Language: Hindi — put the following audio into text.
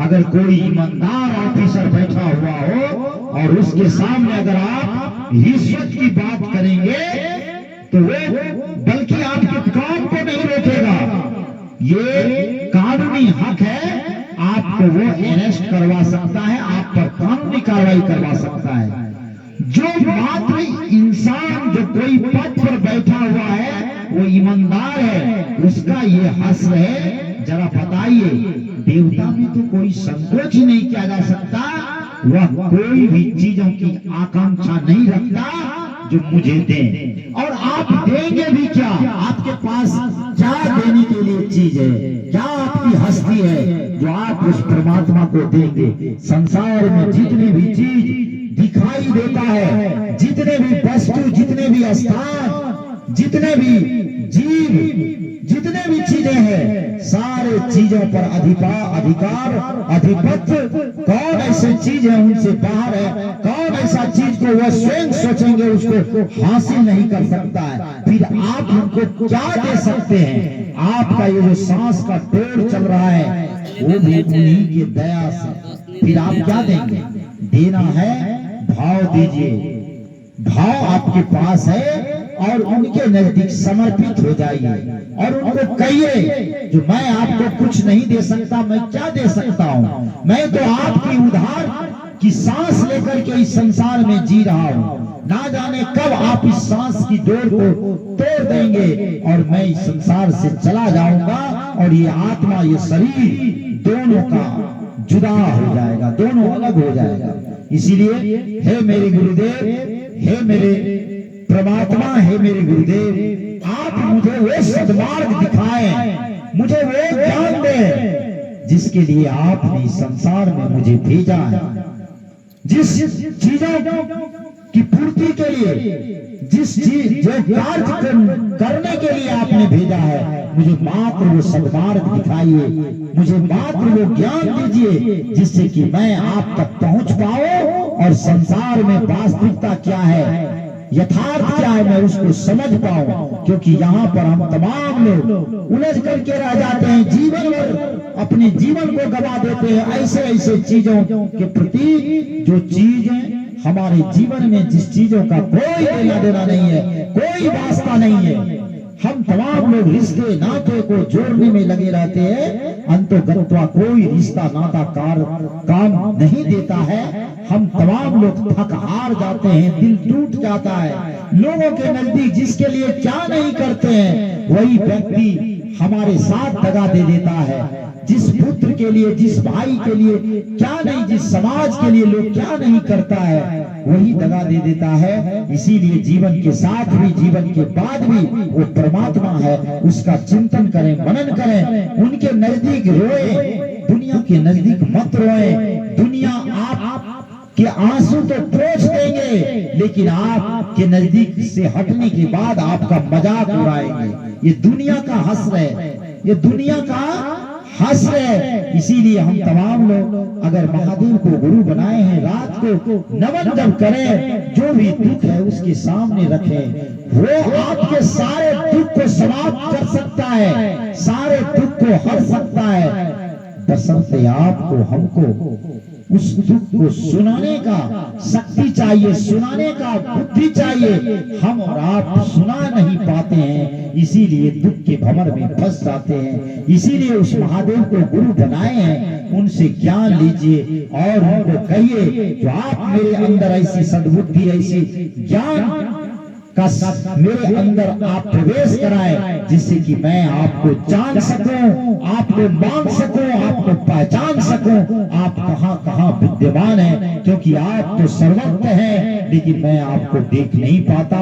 अगर कोई ईमानदार ऑफिसर बैठा हुआ हो और उसके सामने अगर आप रिश्वत की बात करेंगे तो वो बल्कि आपके काम को नहीं रोकेगा। ये कानूनी हक है, आपको वो अरेस्ट करवा सकता है, आप पर कानूनी कार्रवाई करवा सकता है। जो मात्र इंसान जो कोई पद पर बैठा हुआ है वो ईमानदार है, उसका ये हश्र है। जरा बताइए, देवता में तो कोई संकोच ही नहीं किया जा सकता, वह कोई भी चीजों की आकांक्षा नहीं रखता जो मुझे दें। और आप देंगे भी क्या? आपके पास क्या देने के लिए चीज है? क्या आपकी हस्ती है जो आप उस परमात्मा को देंगे? संसार में जितनी भी चीज दिखाई देता है, जितने भी वस्तु, जितने भी स्थान, जितने भी जीव, जितने भी चीजें हैं, सारे चीजों पर अधिकार, आधिपत्य कौन ऐसी चीज है उनसे बाहर है? कौन ऐसा चीज को वह स्वयं सोचेंगे उसको हासिल नहीं कर सकता है? फिर आप उनको क्या दे सकते हैं? आपका ये जो सांस का दौर चल रहा है वो भी उन्हीं की दया से। फिर आप क्या देंगे? देना है, भाव दीजिए। भाव आपके पास है और उनके नजदीक समर्पित हो जाइए और उनको कहिए जो मैं आपको कुछ नहीं दे सकता, मैं क्या दे सकता हूँ? मैं तो आपकी उधार की सांस लेकर के इस संसार में जी रहा हूँ। ना जाने कब आप इस सांस की डोर को तोड़ देंगे और मैं इस संसार से चला जाऊंगा और ये आत्मा, ये शरीर दोनों का जुदा हो जाएगा, दोनों अलग हो जाएगा। इसीलिए हे मेरे गुरुदेव, हे मेरे परमात्मा, हे मेरे गुरुदेव, आप मुझे वो सद्मार्ग दिखाएं, मुझे वो ज्ञान दें जिसके लिए आपने संसार में मुझे भेजा है। जिस चीजों की पूर्ति के लिए, जिस चीज जो कार्य करने के लिए आपने भेजा है, मुझे मात्र वो सद्मार्ग दिखाइए, मुझे मात्र वो ज्ञान दीजिए जिससे कि मैं आप तक पहुंच पाऊं और संसार में वास्तविकता क्या है, यथार्थ क्या है, मैं उसको समझ पाऊं। क्योंकि यहाँ पर हम तमाम लोग उलझ करके रह जाते हैं, जीवन भर अपने जीवन को गवा देते हैं ऐसे ऐसे चीजों के प्रति जो चीजें हमारे जीवन में, जिस चीजों का कोई लेना देना नहीं है, कोई वास्ता नहीं है। हम तमाम लोग रिश्ते नाते को जोड़ने में लगे रहते हैं, अंतोगत्वा कोई रिश्ता नाता काम नहीं देता है। हम तमाम लोग थक हार जाते हैं, दिल टूट जाता है। लोगों के नजदीक जिसके लिए क्या नहीं करते हैं वही व्यक्ति हमारे साथ दगा दे देता है। जिस पुत्र के लिए, जिस भाई के लिए क्या नहीं, जिस समाज के लिए लोग क्या नहीं करता है वही दगा दे देता है। इसीलिए जीवन के साथ भी, जीवन के बाद भी वो परमात्मा है, उसका चिंतन करें, मनन करें, उनके नजदीक रोए, दुनिया के नजदीक मत रोए। दुनिया आप के आंसू तो पोंछ देंगे लेकिन आपके नजदीक से हटने के बाद आपका मजाक उड़ाएंगे। ये दुनिया का हश्र है, ये दुनिया का हश्र है। इसीलिए हम तमाम लोग अगर महादेव को गुरु बनाए हैं, रात को नमन जब करें, जो भी दुख है उसके सामने रखें, वो आपके सारे दुख को समाप्त कर सकता है, सारे दुख को हर सकता है। बशर्ते आपको, हमको उस दुख को सुनाने का शक्ति चाहिए, सुनाने का बुद्धि चाहिए। हम और आप सुना नहीं पाते हैं, इसीलिए दुख के भंवर में फंस जाते हैं। इसीलिए उस महादेव को गुरु बनाए हैं, उनसे ज्ञान लीजिए और उनको कहिए जो आप मेरे अंदर ऐसी सद्बुद्धि, ऐसी ज्ञान का मेरे अंदर आप प्रवेश कराए जिससे कि मैं आपको जान सकूं, आपको मान सकूं, आपको पहचान सकूं, आप कहां कहां विद्यमान हैं। क्योंकि आप तो सर्वत्र हैं लेकिन मैं आपको देख नहीं पाता।